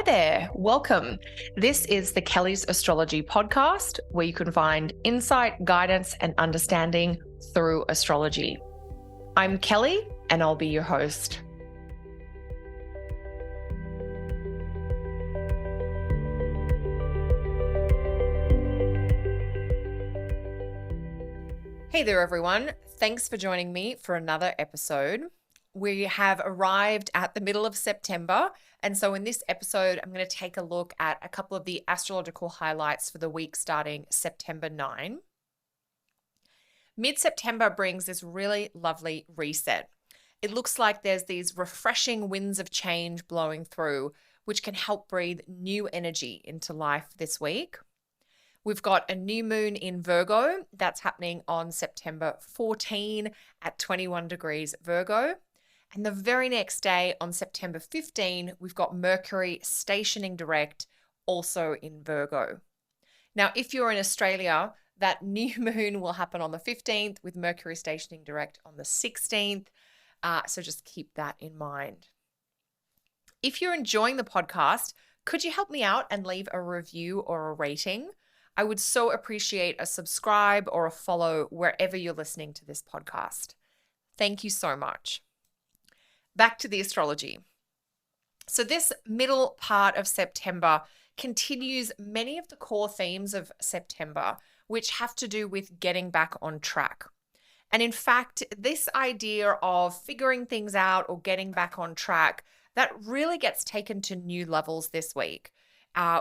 Hi there, welcome. This is the Kelly's Astrology podcast, where you can find insight, guidance, and understanding through astrology. I'm Kelly, and I'll be your host. Hey there, everyone. Thanks for joining me for another episode. We have arrived at the middle of September, and so in this episode, I'm going to take a look at a couple of the astrological highlights for the week starting September 9. Mid-September brings this really lovely reset. It looks like there's these refreshing winds of change blowing through, which can help breathe new energy into life this week. We've got a new moon in Virgo that's happening on September 14 at 21 degrees Virgo. And the very next day on September 15, we've got Mercury stationing direct also in Virgo. Now, if you're in Australia, that new moon will happen on the 15th with Mercury stationing direct on the 16th. So just keep that in mind. If you're enjoying the podcast, could you help me out and leave a review or a rating? I would so appreciate a subscribe or a follow wherever you're listening to this podcast. Thank you so much. Back to the astrology. So this middle part of September continues many of the core themes of September, which have to do with getting back on track. And in fact, this idea of figuring things out or getting back on track, that really gets taken to new levels this week.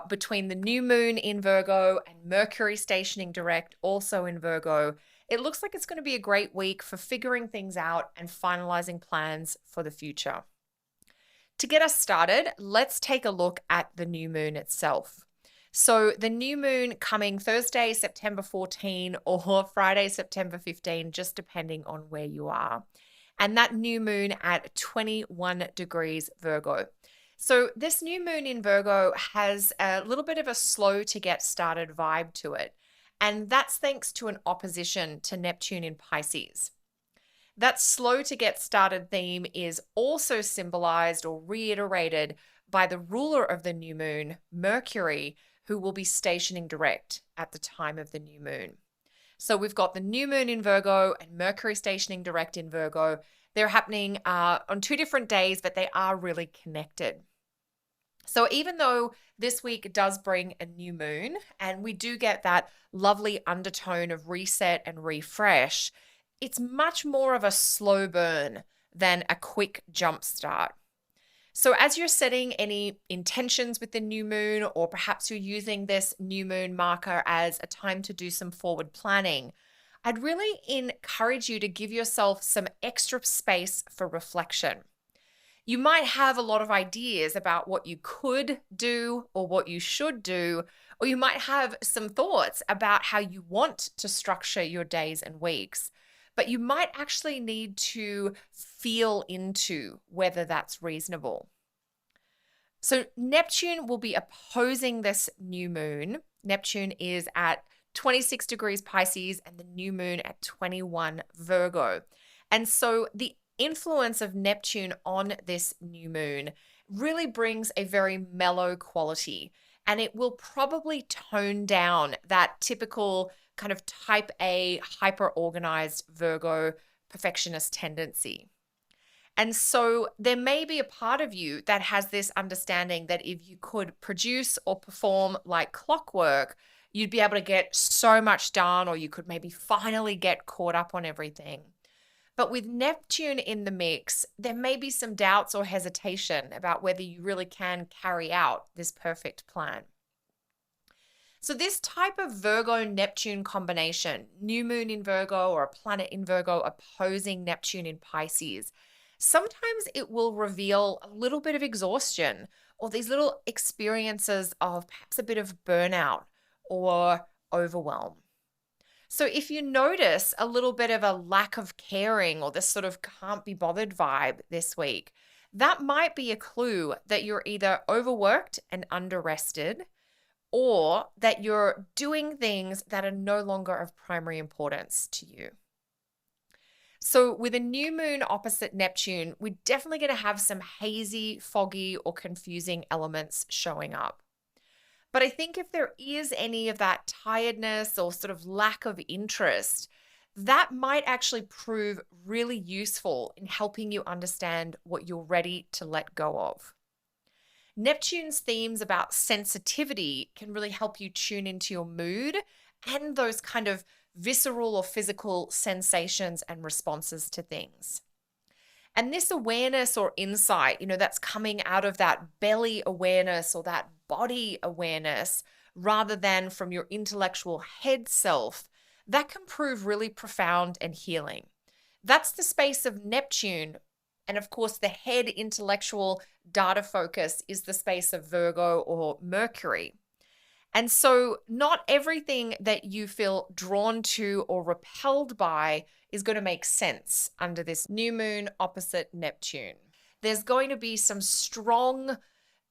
Between the new moon in Virgo and Mercury stationing direct also in Virgo, it looks like it's going to be a great week for figuring things out and finalizing plans for the future. To get us started, let's take a look at the new moon itself. So the new moon coming Thursday, September 14 or Friday, September 15, just depending on where you are. And that new moon at 21 degrees Virgo. So this new moon in Virgo has a little bit of a slow to get started vibe to it. And that's thanks to an opposition to Neptune in Pisces. That slow to get started theme is also symbolized or reiterated by the ruler of the new moon, Mercury, who will be stationing direct at the time of the new moon. So we've got the new moon in Virgo and Mercury stationing direct in Virgo. They're happening on two different days, but they are really connected. So even though this week does bring a new moon and we do get that lovely undertone of reset and refresh, it's much more of a slow burn than a quick jump start. So as you're setting any intentions with the new moon, or perhaps you're using this new moon marker as a time to do some forward planning, I'd really encourage you to give yourself some extra space for reflection. You might have a lot of ideas about what you could do or what you should do, or you might have some thoughts about how you want to structure your days and weeks, but you might actually need to feel into whether that's reasonable. So Neptune will be opposing this new moon. Neptune is at 26 degrees Pisces and the new moon at 21 Virgo. And so the influence of Neptune on this new moon really brings a very mellow quality, and it will probably tone down that typical kind of type A hyper-organized Virgo perfectionist tendency. And so there may be a part of you that has this understanding that if you could produce or perform like clockwork, you'd be able to get so much done, or you could maybe finally get caught up on everything. But with Neptune in the mix, there may be some doubts or hesitation about whether you really can carry out this perfect plan. So this type of Virgo-Neptune combination, new moon in Virgo or a planet in Virgo opposing Neptune in Pisces, sometimes it will reveal a little bit of exhaustion or these little experiences of perhaps a bit of burnout or overwhelm. So if you notice a little bit of a lack of caring or this sort of can't be bothered vibe this week, that might be a clue that you're either overworked and underrested, or that you're doing things that are no longer of primary importance to you. So with a new moon opposite Neptune, we're definitely going to have some hazy, foggy, or confusing elements showing up. But I think if there is any of that tiredness or sort of lack of interest, that might actually prove really useful in helping you understand what you're ready to let go of. Neptune's themes about sensitivity can really help you tune into your mood and those kind of visceral or physical sensations and responses to things. And this awareness or insight, that's coming out of that belly awareness or that body awareness rather than from your intellectual head self, that can prove really profound and healing. That's the space of Neptune. And of course, the head intellectual data focus is the space of Virgo or Mercury. And so, not everything that you feel drawn to or repelled by is going to make sense under this new moon opposite Neptune. There's going to be some strong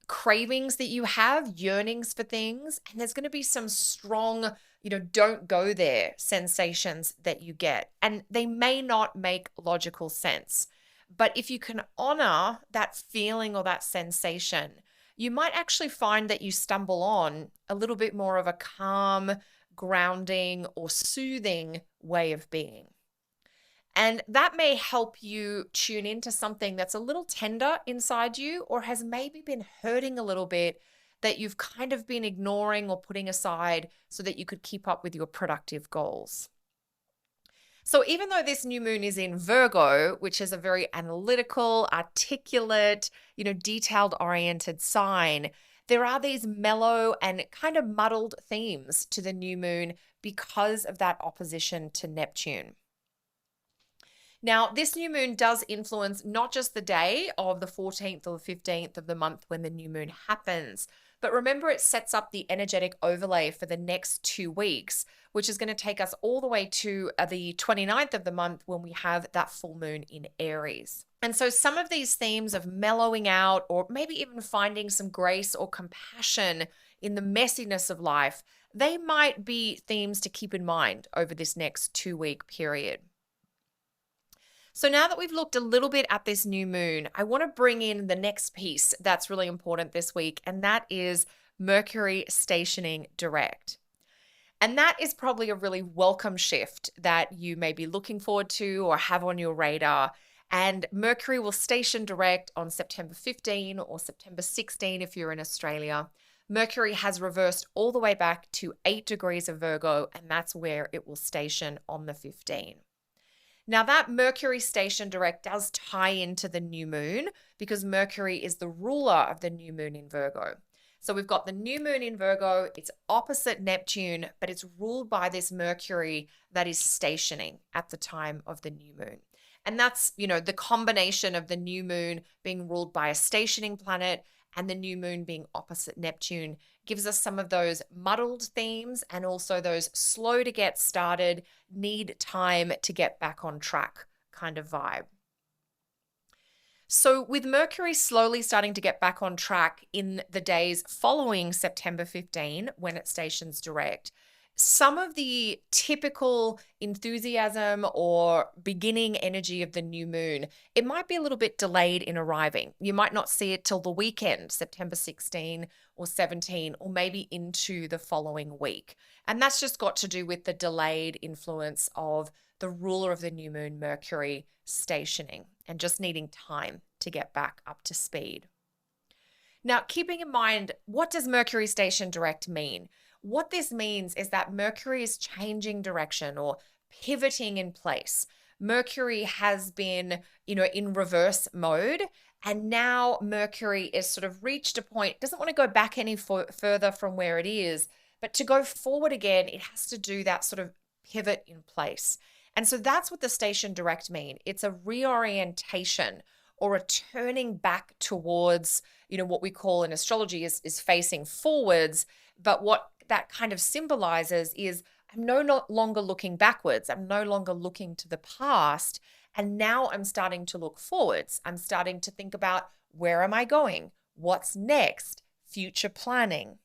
cravings that you have, yearnings for things, and there's going to be some strong, don't go there sensations that you get. And they may not make logical sense. But if you can honor that feeling or that sensation, you might actually find that you stumble on a little bit more of a calm, grounding, or soothing way of being. And that may help you tune into something that's a little tender inside you or has maybe been hurting a little bit that you've kind of been ignoring or putting aside so that you could keep up with your productive goals. So even though this new moon is in Virgo, which is a very analytical, articulate, detailed-oriented sign, there are these mellow and kind of muddled themes to the new moon because of that opposition to Neptune. Now, this new moon does influence not just the day of the 14th or the 15th of the month when the new moon happens, but remember it sets up the energetic overlay for the next 2 weeks, which is going to take us all the way to the 29th of the month when we have that full moon in Aries. And so some of these themes of mellowing out or maybe even finding some grace or compassion in the messiness of life, they might be themes to keep in mind over this next 2-week period. So now that we've looked a little bit at this new moon, I want to bring in the next piece that's really important this week, and that is Mercury stationing direct. And that is probably a really welcome shift that you may be looking forward to or have on your radar. And Mercury will station direct on September 15 or September 16 if you're in Australia. Mercury has reversed all the way back to 8 degrees of Virgo, and that's where it will station on the 15th. Now that Mercury station direct does tie into the new moon because Mercury is the ruler of the new moon in Virgo. So we've got the new moon in Virgo, it's opposite Neptune, but it's ruled by this Mercury that is stationing at the time of the new moon. And that's, the combination of the new moon being ruled by a stationing planet and the new moon being opposite Neptune gives us some of those muddled themes and also those slow to get started, need time to get back on track kind of vibe. So with Mercury slowly starting to get back on track in the days following September 15, when it stations direct, some of the typical enthusiasm or beginning energy of the new moon, it might be a little bit delayed in arriving. You might not see it till the weekend, September 16 or 17, or maybe into the following week. And that's just got to do with the delayed influence of the ruler of the new moon, Mercury, stationing and just needing time to get back up to speed. Now, keeping in mind, what does Mercury station direct mean? What this means is that Mercury is changing direction or pivoting in place. Mercury has been, in reverse mode, and now Mercury is sort of reached a point, doesn't want to go back any further from where it is, but to go forward again, it has to do that sort of pivot in place. And so that's what the station direct mean. It's a reorientation or a turning back towards, what we call in astrology is facing forwards. But what that kind of symbolizes is I'm no longer looking backwards. I'm no longer looking to the past. And now I'm starting to look forwards. I'm starting to think about where am I going? What's next? Future planning.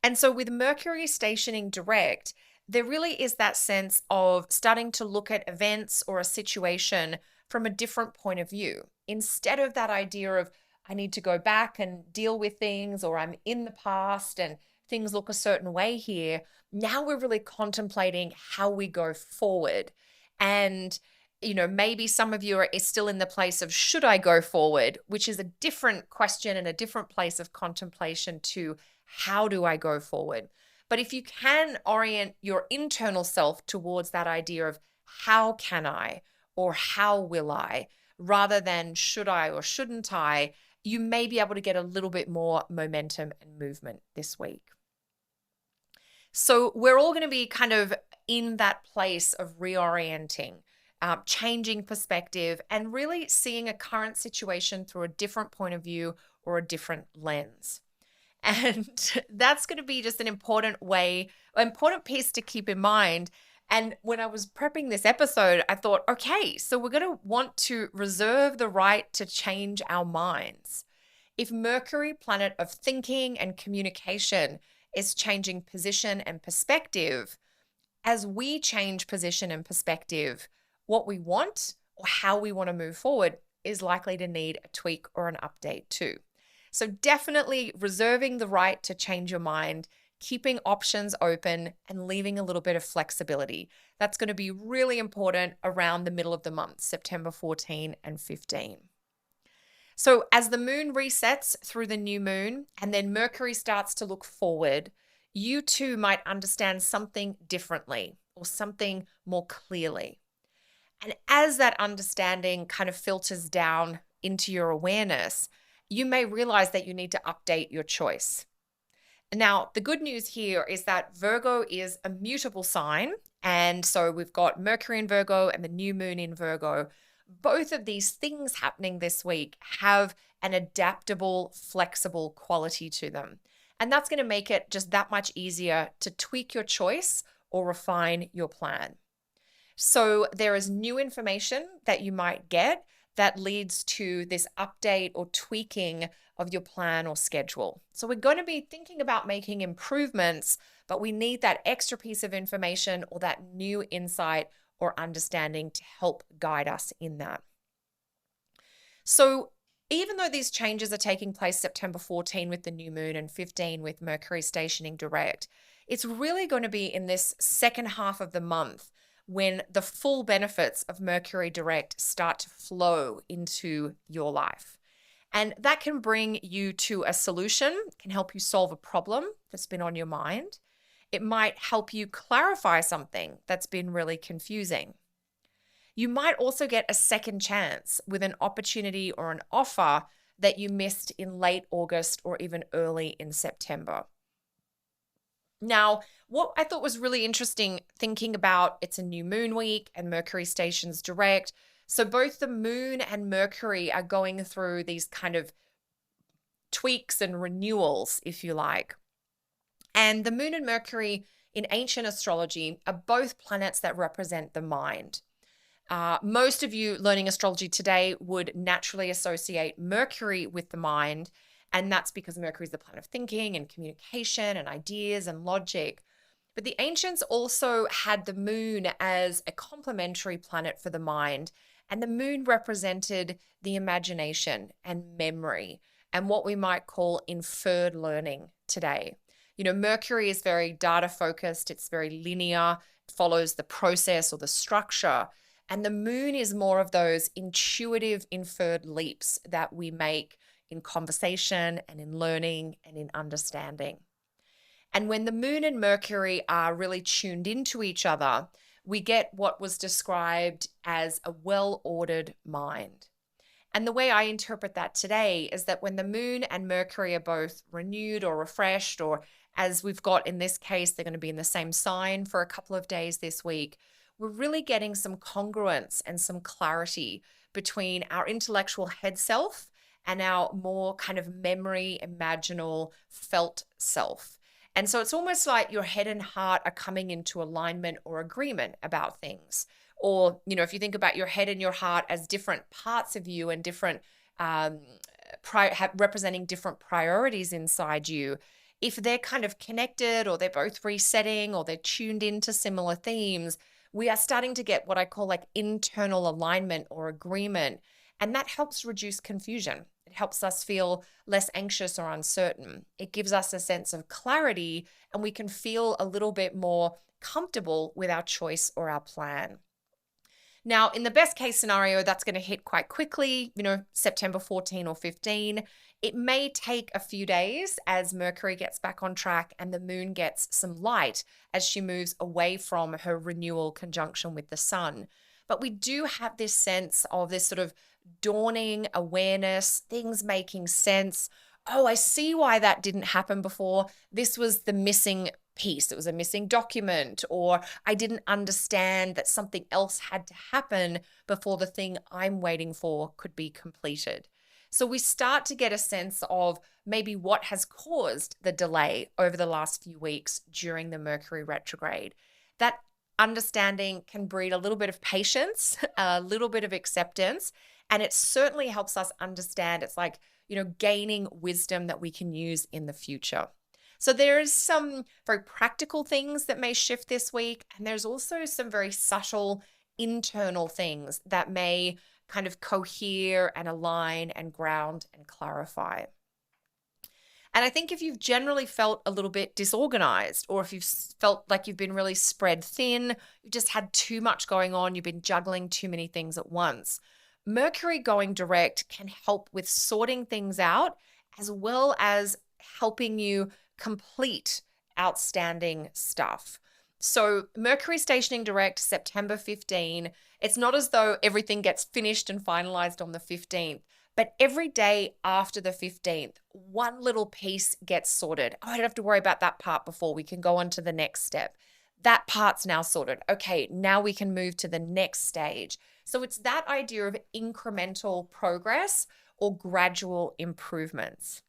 And so with Mercury stationing direct, there really is that sense of starting to look at events or a situation from a different point of view. Instead of that idea of, I need to go back and deal with things, or I'm in the past and things look a certain way here. Now we're really contemplating how we go forward. And, maybe some of you are still in the place of, should I go forward? Which is a different question and a different place of contemplation to, how do I go forward? But if you can orient your internal self towards that idea of, how can I or how will I, rather than should I or shouldn't I, you may be able to get a little bit more momentum and movement this week. So we're all going to be kind of in that place of reorienting, changing perspective, and really seeing a current situation through a different point of view or a different lens. And that's going to be just an important piece to keep in mind. And when I was prepping this episode, I thought, okay, so we're going to want to reserve the right to change our minds. If Mercury, planet of thinking and communication, is changing position and perspective, as we change position and perspective, what we want or how we want to move forward is likely to need a tweak or an update too. So definitely reserving the right to change your mind, keeping options open, and leaving a little bit of flexibility. That's going to be really important around the middle of the month, September 14 and 15. So as the moon resets through the new moon and then Mercury starts to look forward, you too might understand something differently or something more clearly. And as that understanding kind of filters down into your awareness, you may realize that you need to update your choice. Now, the good news here is that Virgo is a mutable sign. And so we've got Mercury in Virgo and the new moon in Virgo. Both of these things happening this week have an adaptable, flexible quality to them. And that's going to make it just that much easier to tweak your choice or refine your plan. So there is new information that you might get that leads to this update or tweaking of your plan or schedule. So we're going to be thinking about making improvements, but we need that extra piece of information or that new insight or understanding to help guide us in that. So even though these changes are taking place September 14 with the new moon and 15 with Mercury stationing direct, it's really going to be in this second half of the month when the full benefits of Mercury direct start to flow into your life. And that can bring you to a solution, can help you solve a problem that's been on your mind. It might help you clarify something that's been really confusing. You might also get a second chance with an opportunity or an offer that you missed in late August or even early in September. Now, what I thought was really interesting thinking about, it's a new moon week and Mercury stations direct. So both the moon and Mercury are going through these kind of tweaks and renewals, if you like. And the moon and Mercury in ancient astrology are both planets that represent the mind. Most of you learning astrology today would naturally associate Mercury with the mind, and that's because Mercury is the planet of thinking and communication and ideas and logic. But the ancients also had the moon as a complementary planet for the mind, and the moon represented the imagination and memory and what we might call inferred learning today. Mercury is very data focused, it's very linear, it follows the process or the structure. And the moon is more of those intuitive inferred leaps that we make in conversation and in learning and in understanding. And when the moon and Mercury are really tuned into each other, we get what was described as a well-ordered mind. And the way I interpret that today is that when the moon and Mercury are both renewed or refreshed, or as we've got in this case, they're going to be in the same sign for a couple of days this week, we're really getting some congruence and some clarity between our intellectual head self and our more kind of memory, imaginal, felt self. And so it's almost like your head and heart are coming into alignment or agreement about things. Or, if you think about your head and your heart as different parts of you and different representing different priorities inside you, if they're kind of connected or they're both resetting or they're tuned into similar themes, we are starting to get what I call like internal alignment or agreement. And that helps reduce confusion. It helps us feel less anxious or uncertain. It gives us a sense of clarity, and we can feel a little bit more comfortable with our choice or our plan. Now, in the best case scenario, that's going to hit quite quickly, September 14 or 15. It may take a few days as Mercury gets back on track and the moon gets some light as she moves away from her renewal conjunction with the sun. But we do have this sense of this sort of dawning awareness, things making sense. Oh, I see why that didn't happen before. This was the missing piece. It was a missing document, or I didn't understand that something else had to happen before the thing I'm waiting for could be completed. So we start to get a sense of maybe what has caused the delay over the last few weeks during the Mercury retrograde. That understanding can breed a little bit of patience, a little bit of acceptance, and it certainly helps us understand. It's like, gaining wisdom that we can use in the future. So there's some very practical things that may shift this week, and there's also some very subtle internal things that may kind of cohere and align and ground and clarify. And I think if you've generally felt a little bit disorganized, or if you've felt like you've been really spread thin, you've just had too much going on, you've been juggling too many things at once, Mercury going direct can help with sorting things out, as well as helping you complete outstanding stuff. So Mercury stationing direct September 15, it's not as though everything gets finished and finalized on the 15th, but every day after the 15th, one little piece gets sorted. Oh, I don't have to worry about that part before we can go on to the next step. That part's now sorted. Okay, now we can move to the next stage. So it's that idea of incremental progress or gradual improvements.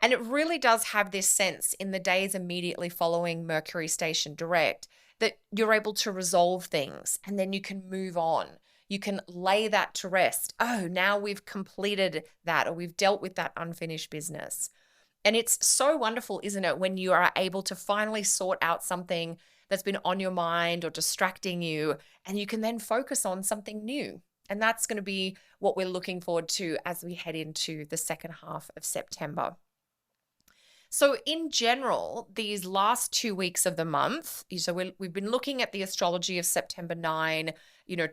And it really does have this sense in the days immediately following Mercury station direct that you're able to resolve things and then you can move on. You can lay that to rest. Oh, now we've completed that, or we've dealt with that unfinished business. And it's so wonderful, isn't it, when you are able to finally sort out something that's been on your mind or distracting you, and you can then focus on something new. And that's going to be what we're looking forward to as we head into the second half of September. So in general, these last 2 weeks of the month, so we've been looking at the astrology of September 9,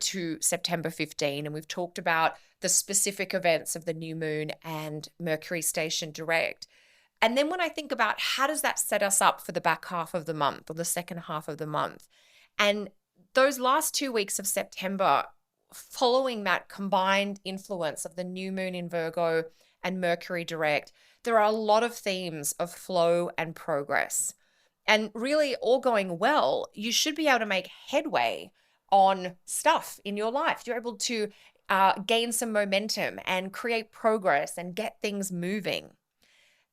to September 15, and we've talked about the specific events of the new moon and Mercury station direct. And then when I think about how does that set us up for the back half of the month or the second half of the month, and those last 2 weeks of September, following that combined influence of the new moon in Virgo and Mercury direct, there are a lot of themes of flow and progress. And really, all going well, you should be able to make headway on stuff in your life. You're able to gain some momentum and create progress and get things moving.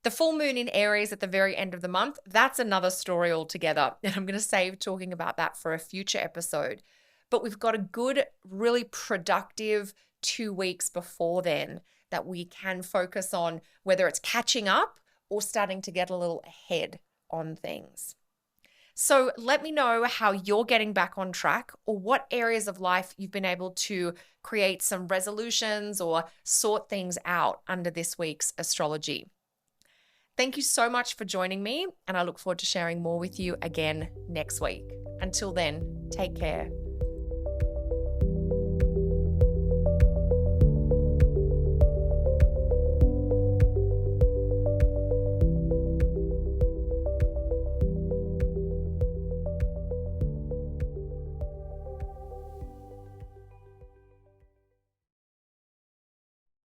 The full moon in Aries at the very end of the month, that's another story altogether. And I'm going to save talking about that for a future episode. But we've got a good, really productive 2 weeks before then that we can focus on, whether it's catching up or starting to get a little ahead on things. So let me know how you're getting back on track, or what areas of life you've been able to create some resolutions or sort things out under this week's astrology. Thank you so much for joining me, and I look forward to sharing more with you again next week. Until then, take care.